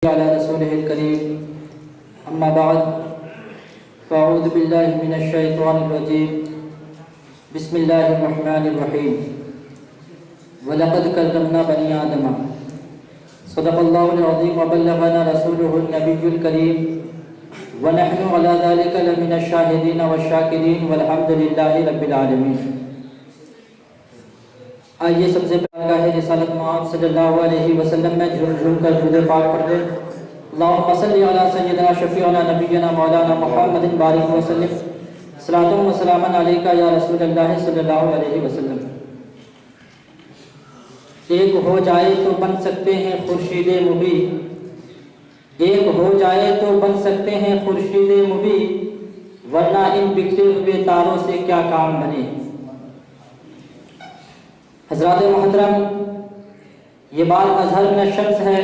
على رسوله الكريم أما بعد فأعوذ بالله من الشيطان الرجيم بسم الله الرحمن الرحيم ولقد كرمنا بني آدم صدق الله العظيم وبلغنا رسوله النبي الكريم ونحن على ذلك لمن الشاهدين والشاكرين والحمد لله رب العالمين. آئیے سب سے پہلا ہے رسالت محمد صلی اللہ علیہ وسلم میں جھوم جھوم کر درود پاک پڑھ دیں. اللہم صلی علی سیدنا شفیعنا نبینا مولانا محمد بارک وسلم صلاۃ و سلام علیک یا رسول اللہ صلی اللہ علیہ وسلم. ایک ہو جائے تو بن سکتے ہیں خورشید مبیں، ایک ہو جائے تو بن سکتے ہیں خورشید مبیں، ورنہ ان بکھرے ہوئے تاروں سے کیا کام بنے. حضرات محترم، یہ بات اظہر من الشمس ہے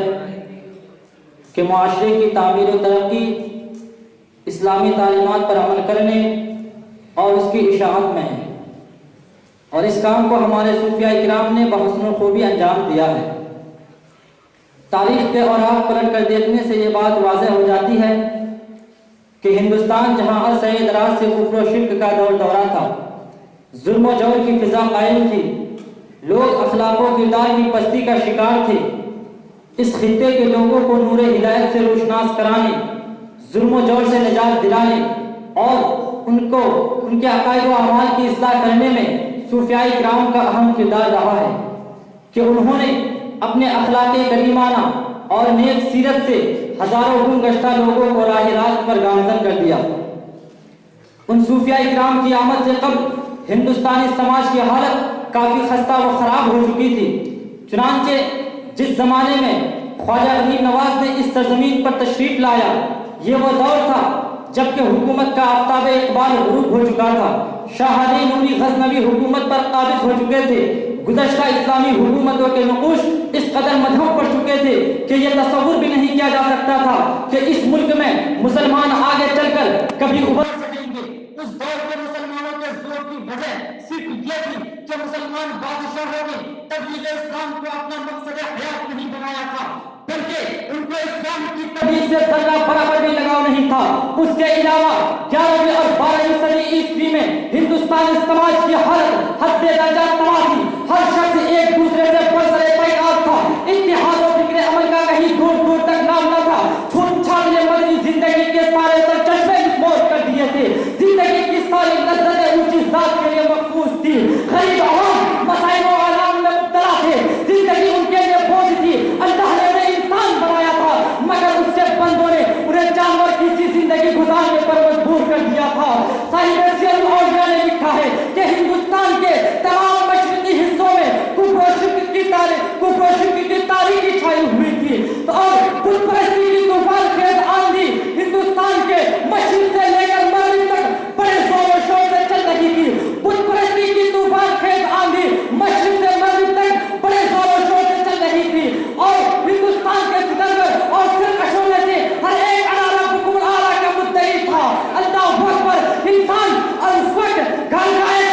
کہ معاشرے کی تعمیر و ترقی اسلامی تعلیمات پر عمل کرنے اور اس کی اشاعت میں ہے، اور اس کام کو ہمارے صوفیاء کرام نے بحسن و خوبی انجام دیا ہے. تاریخ کے اوراق پلٹ کر دیکھنے سے یہ بات واضح ہو جاتی ہے کہ ہندوستان جہاں عرصہ دراز سے کفر و شرک کا دور دورہ تھا، ظلم و جور کی فضا قائم تھی، لوگ اخلاق و کردار کی پستی کا شکار تھے، اس خطے کے لوگوں کو نور ہدایت سے روشناس کرانے، ظلم و جور سے نجات دلانے اور ان کے عقائد و اعمال کی اصلاح کرنے میں صوفیاء کرام کا اہم کردار رہا ہے کہ انہوں نے اپنے اخلاق کریمانہ اور نیک سیرت سے ہزاروں گم گشتہ لوگوں کو راہ راست پر گامزن کر دیا. ان صوفیاء کرام کی آمد سے قبل ہندوستانی سماج کی حالت کافی خستہ و خراب ہو چکی تھی. چنانچہ جس زمانے میں خواجہ غریب نواز نے اس سرزمین پر تشریف لایا، یہ وہ دور تھا جبکہ حکومت کا آفتاب اقبال غروب ہو چکا تھا، شاہانہ نوری غزنوی حکومت پر قابض ہو چکے تھے، گزشتہ اسلامی حکومتوں کے نقوش اس قدر مدھم پڑ چکے تھے کہ یہ تصور بھی نہیں کیا جا سکتا تھا کہ اس ملک میں مسلمان آگے چل کر کبھی ابھر سکیں گے. اس دور کے مسلمانوں کے زور کی وجہ صرف یہ تھی کہ مسلمان بادشاہوں نے تبلیغ اسلام کو اپنا مقصد حیات نہیں بنایا تھا، بلکہ ان کو اسلام کی تبلیغ سے ذرہ برابر بھی لگاؤ نہیں تھا. اس کے علاوہ 11ویں اور 12ویں صدی عیسوی میں ہندوستانی سماج کی حالت حد درجہ تباہ تھی. ہر شخص ایک دوسرے سے برسر پیکار تھا، اتحاد و فکر عمل کا کہیں دور دور تک نام نہ تھا. چھوٹ چھاٹ نے مدنی زندگی کے سارے سرچشمے مسمور کر دیے تھے. زندگی کی ساری لذتیں اونچی ذات کے لیے مخصوص تھی. غریب عوام مسائل و آلام میں مبتلا تھے، زندگی ان کے لیے بوجھ تھی. اللہ نے انہیں انسان بنایا تھا، مگر اس سے بندوں نے انہیں جانور کی سی زندگی گزارنے پر مجبور کر دیا تھا. صاحب سیر الاولیاء نے لکھا ہے کہ ہندوستان کے تمام مشرقی حصوں میں کفر و شرک کی تاریخی چھائی ہوئی تھی، اور بت پرستی کی طوفان خیز آندھی ہندوستان کے مشرق سے لے کر مغرب تک بڑے زور و شور سے چل رہی تھی. بت پرستی کی طوفان خیز آندھی مشرق سے مغرب تک بڑے زور و شور سے چل رہی تھی، اور ہندوستان کے ستمبر اور سرکشوں میں سے ہر ایک ادارہ حکم اعلیٰ کا مدعی تھا. اللہ اکبر! انسان اور اس وقت گھر گائے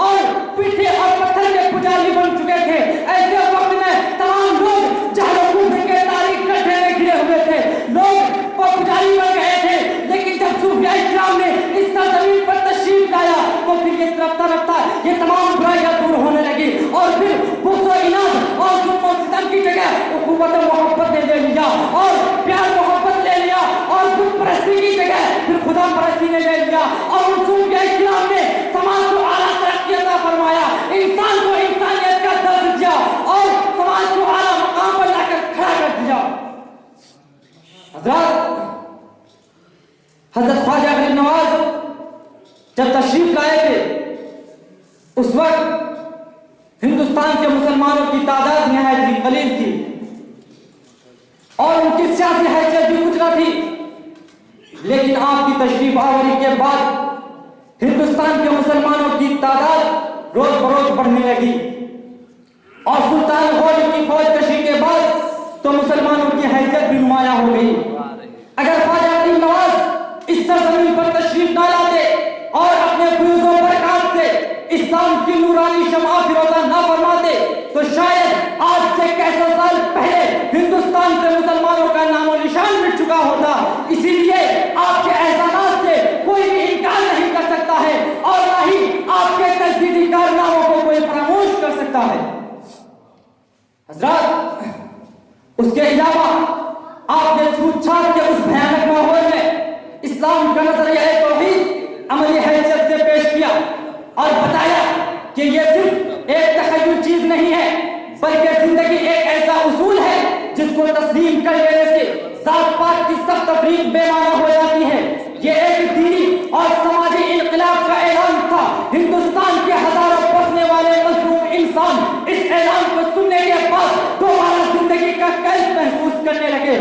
اور پیٹھے اور پتھر کے پجاری بن چکے تھے. ایسے وقت میں تمام لوگ جہل و کفر کے تاریخ گڈھے میں گرے ہوئے تھے، لوگ پجاری بن گئے تھے. لیکن جب صوفیاء کرام نے اس سرزمین پر تشریف لایا تو پھر یہ رفتہ رفتہ یہ تمام برائیاں دور ہونے لگی، اور پھر بغض و عناد اور ظلم و ستم کی جگہ اخوت و محبت نے لے لیا، اور پیار محبت لے لیا، اور بت پرستی کی جگہ پھر خدا پرستی نے لے لیا. اور ان صوفیاء کرام نے سماج کو اعلیٰ ترقی عطا فرمایا، انسان کو انسانیت کا درس دیا، اور سماج کو اعلیٰ مقام پر لا کر کھڑا کر دیا. حضرت خواجہ غریب نواز جب تشریف لائے تھے، اس وقت ہندوستان کے مسلمانوں کی تعداد نہایت ہی قلیل تھی، اور ان کی سیاسی حیثیت بھی کچھ نہ تھی. لیکن آپ کی تشریف آوری کے بعد ہندوستان کے مسلمانوں کی تعداد روز بروز بڑھنے لگی، اور سلطان غور کی فوج کشی کے بعد تو مسلمانوں کی حیثیت بھی نمایاں ہو گئی. اگر خواجہ غریب نواز اس سرزمین پر تشریف نہ لاتے اور اپنے فیوز و برکات سے اسلام کی نورانی شمع فروزہ نہ فرماتے تو شاید آج سے کئی سو سال پہلے ہندوستان سے مسلمانوں کا نام و چکا ہوتا. اسی لیے آپ کے احسانات سے کوئی بھی انکار نہیں کر سکتا ہے اور نہ ہی آپ کے تجدیدی کارناموں کو کوئی فراموش کر سکتا ہے. حضرات، اس کے علاوہ آپ نے چھوٹ چھاٹ کے اس بھیانک ماحول میں اسلام کا نظریہ توحید عملی حیثیت سے پیش کیا اور بتایا کہ یہ صرف ایک تخیل چیز نہیں ہے بلکہ زندگی ایک ایسا اصول ہے جس کو تسلیم کر لینے سے ذات پات کی سب تفریق بے معنی ہو جاتی ہے. یہ ایک دینی اور سماجی انقلاب کا اعلان تھا. ہندوستان کے ہزاروں بسنے والے مظلوم انسان اس اعلان کو سننے کے بعد دوبارہ زندگی کا کیف محسوس کرنے لگے.